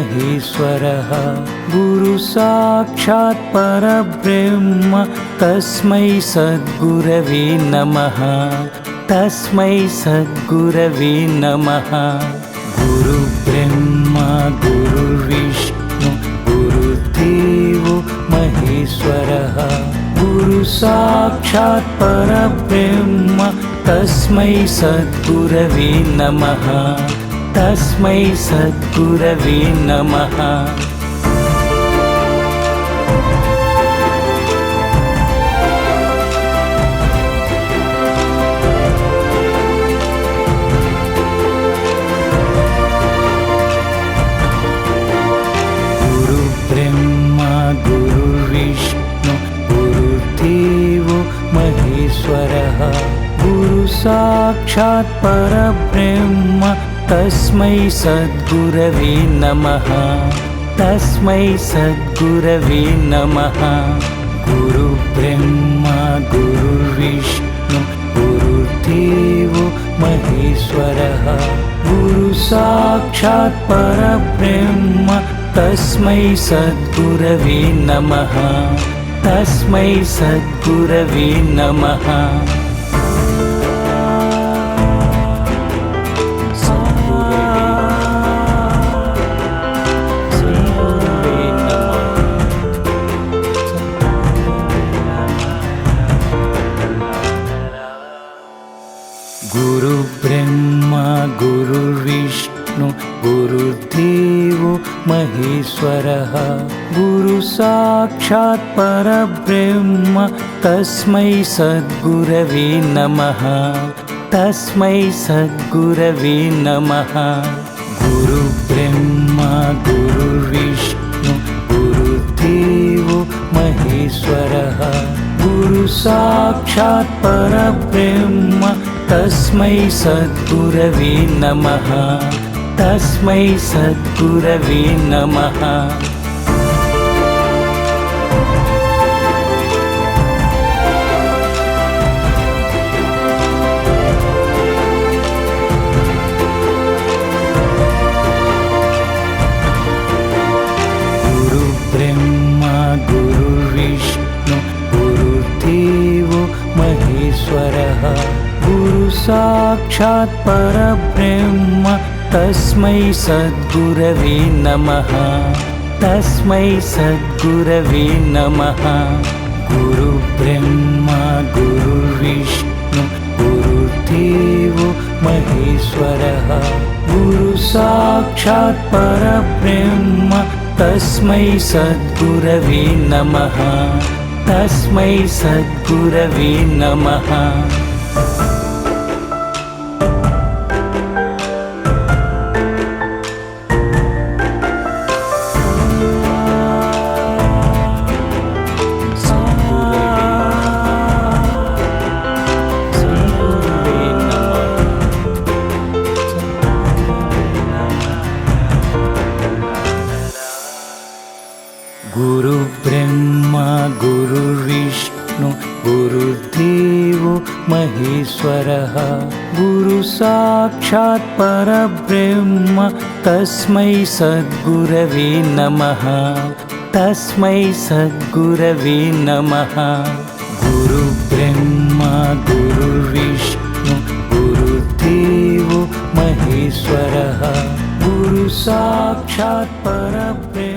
महेश्वरः गुरु साक्षात् परब्रह्म तस्मै सद्गुरवे नमः तस्मै सद्गुरवे नमः। गुरु ब्रह्मा गुरुर्विष्णु गुरुदेवो महेश्वरः गुरु साक्षात् परब्रह्म तस्मै सद्गुरवे नमः तस्मै सद्गुरवे नमः। गुरु ब्रह्मा गुरुर्विष्णु गुरुदेवो महेश्वरः गुरु साक्षात् परब्रह्म तस्मै सद्गुरवे नमः तस्मै सद्गुरवे नमः। गुरु ब्रह्मा गुरुर्विष्णु गुरुदेवो महेश्वरः गुरु साक्षात् परब्रह्म तस्मै सद्गुरवे नमः तस्मै सद्गुरवे नमः। गुरु ब्रह्मा गुरुर्विष्णु गुरुदेवो महेश्वरः गुरु साक्षात् परब्रह्म तस्मै सद्गुरवे नमः तस्मै सद्गुरवे नमः। गुरु ब्रह्मा गुरुर्विष्णु गुरुदेवो महेश्वरः गुरु साक्षात् परब्रह्म तस्मै सद्गुरवे नमः तस्मै सद्गुरवे नमः। गुरु ब्रह्मा गुरुर्विष्णु गुरुदेवो महेश्वरः गुरु साक्षात् परब्रह्म तस्मै सद्गुरवे नमः तस्मै सद्गुरवे नमः। गुरु ब्रह्मा गुरुर्विष्णु गुरुदेवो महेश्वरः गुरु साक्षात् परब्रह्म तस्मै सद्गुरवे नमः तस्मै सद्गुरवे नमः। गुरु ब्रह्मा गुरुर्विष्णु गुरुदेवो महेश्वरः गुरु साक्षात् परब्रह्म तस्मै सद्गुरवे नमः तस्मै सद्गुरवे नमः। गुरु ब्रह्मा गुरुर्विष्णु गुरुदेवो महेश्वरः गुरु साक्षात् परब्रह्म